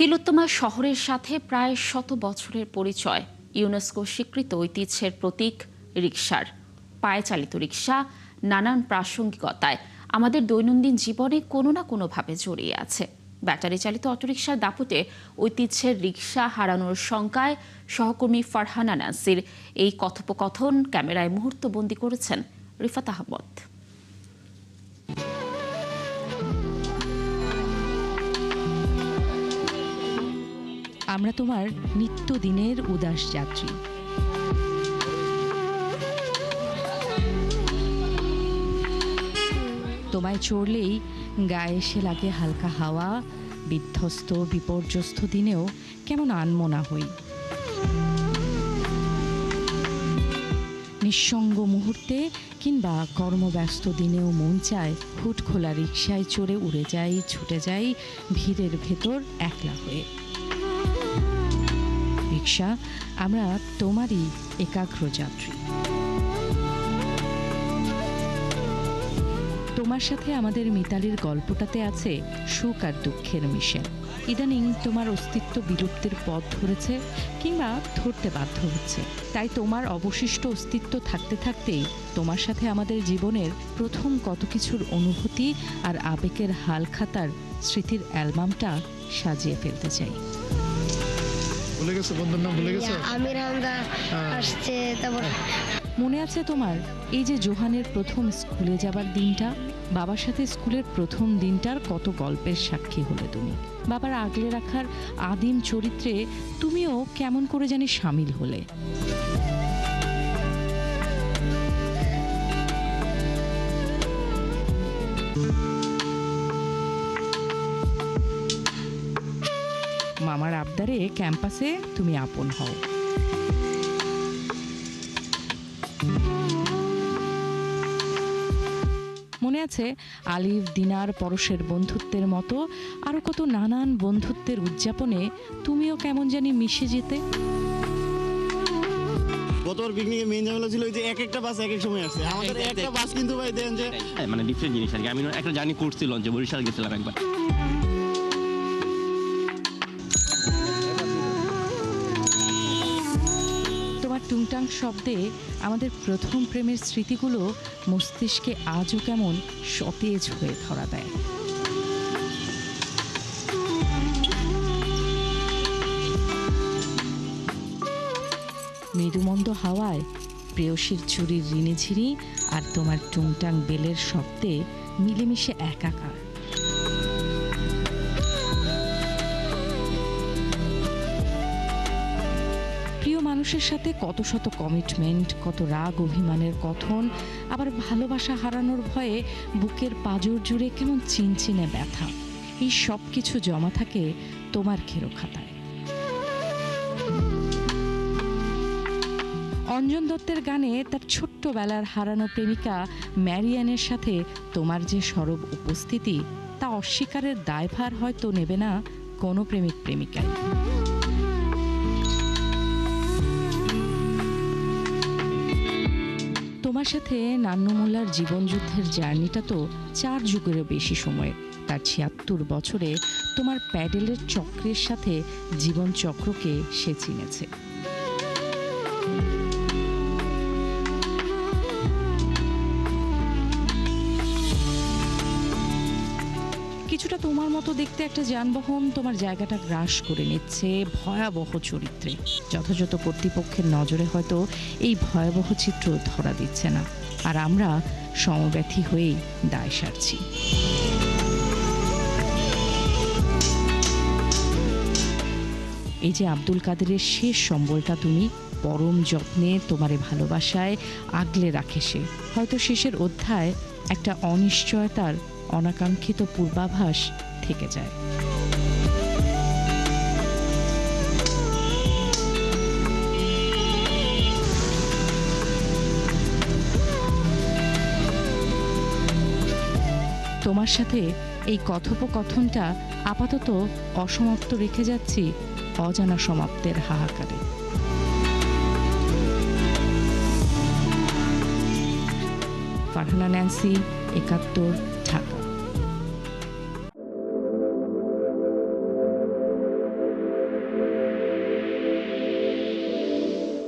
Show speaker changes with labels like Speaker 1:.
Speaker 1: তিলোত্তমা শহরের সাথে প্রায় ১০০ বছরের পরিচয়। ইউনেস্কো স্বীকৃত ঐতিহ্যের প্রতীক রিকশার পায়ে চালিত রিকশা নানান প্রাসঙ্গিকতায় আমাদের দৈনন্দিন জীবনে কোনো না কোনোভাবে জড়িয়ে আছে। ব্যাটারি চালিত অটোরিকশার দাপটে ঐতিহ্যের রিকশা হারানোর শঙ্কায় সহকর্মী ফারহানা নাসির এই কথোপকথন ক্যামেরায় মুহূর্তবন্দী করেছেন রিফাত আহমদ।
Speaker 2: আমরা তোমার নিত্যদিনের উদাস যাত্রী। তোমায় চড়লেই গায়ে এসে লাগে হালকা হাওয়া। বিধ্বস্ত বিপর্যস্ত দিনেও কেমন আনমনা হই। নিঃসঙ্গ মুহূর্তে কিংবা কর্মব্যস্ত দিনেও মন চায় হুট খোলা রিকশায় চড়ে উড়ে যাই, ছুটে যাই ভিড়ের ভেতর একলা হয়ে। রিকশা, আমরা তোমারই একাগ্র যাত্রী। তোমার সাথে আমাদের মিতালির গল্পটাতে আছে সুখ আর দুঃখের মিশেল। ইদানিং তোমার অস্তিত্ব বিলুপ্তির পথ ধরেছে কিংবা ধরতে বাধ্য হচ্ছে। তাই তোমার অবশিষ্ট অস্তিত্ব থাকতে থাকতেই তোমার সাথে আমাদের জীবনের প্রথম কত কিছুর অনুভূতি আর আবেগের হালখাতার স্মৃতির অ্যালবামটা সাজিয়ে ফেলতে চাই।
Speaker 3: ভুলে গেছো বন্ধুর নাম? ভুলে গেছো?
Speaker 4: আমির হামদা আসছে। তারপর
Speaker 2: মনে আছে তোমার এই যে জোহানের প্রথম স্কুলে যাবার দিনটা? বাবার সাথে স্কুলের প্রথম দিনটার কত গল্পের সাক্ষী হলে তুমি। বাবার আগলে রাখার আদিম চরিত্রে তুমিও কেমন করে জানি সামিল হলে। মামার আবদারে ক্যাম্পাসে তুমি আপন হও। মনে আছে আলিফ, দিনার, পরশের বন্ধুত্বের মতো আরো কত নানান বন্ধুত্বের উদযাপনে তুমিও কেমন জানি মিশে যেতে।
Speaker 5: গতবার পিকনিকে মেইন ঝামেলা ছিল যে এক একটা বাস এক এক সময় আসছে। আমাদের একটা বাস কিন্তু ভাই দেন যে
Speaker 6: মানে ডিফারেন্ট জিনিস আর কি। আমি একটা জার্নি করছি লঞ্চে, বরিশাল গেছিলাম একবার।
Speaker 2: তোমার টুংটাং শব্দে আমাদের প্রথম প্রেমের স্মৃতিগুলো মস্তিষ্কে আজও কেমন সতেজ হয়ে ধরা দেয়। মৃদুমন্দ হাওয়ায় প্রেয়সীর চুরির ঋণিঝিরি আর তোমার টুংটাং বেলের শব্দে মিলেমিশে একাকার। প্রিয় মানুষের সাথে কত শত কমিটমেন্ট, কত রাগ অভিমানের কথন, আবার ভালোবাসা হারানোর ভয়ে বুকের পাঁজর জুড়ে কেমন চিনচিনে ব্যথা। এই সব কিছু জমা থাকে তোমার খেরো খাতায়। অঞ্জন দত্তের গানে তার ছোট্টবেলার হারানো প্রেমিকা ম্যারিয়ানের সাথে তোমার যে সরব উপস্থিতি, তা অস্বীকারের দায়ভার হয়তো নেবে না কোনো প্রেমিক প্রেমিকাই। তোমার সাথে নান্নু মোল্লার জীবনযুদ্ধের জার্নিটা তো 4 যুগেরও বেশি সময়ের। তার 76 বছরে তোমার প্যাডেলের চক্রের সাথে জীবন চক্রকে সে চিনেছে। কিছুটা তোমার মতো দেখতে একটা যানবাহন তোমার জায়গাটা গ্রাস করে নিচ্ছে ভয়াবহ চরিত্রে। যথাযথ কর্তৃপক্ষের নজরে হয়তো এই ভয়াবহ চিত্র ধরা দিচ্ছে না, আর আমরা সমব্যথী হয়েই দায় সারছি। এই যে আব্দুল কাদেরের শেষ সম্বলটা তুমি পরম যত্নে তোমারে ভালোবাসায় আগলে রাখে সে। হয়তো শেষের অধ্যায় একটা অনিশ্চয়তার অনাকাঙ্ক্ষিত পূর্বাভাস থেকে যায়। তোমার সাথে এই কথোপকথনটা আপাতত অসমাপ্ত রেখে যাচ্ছি অজানা সমাপ্তের হাহাকারে। ফারহানা ন্যান্সি, ৭১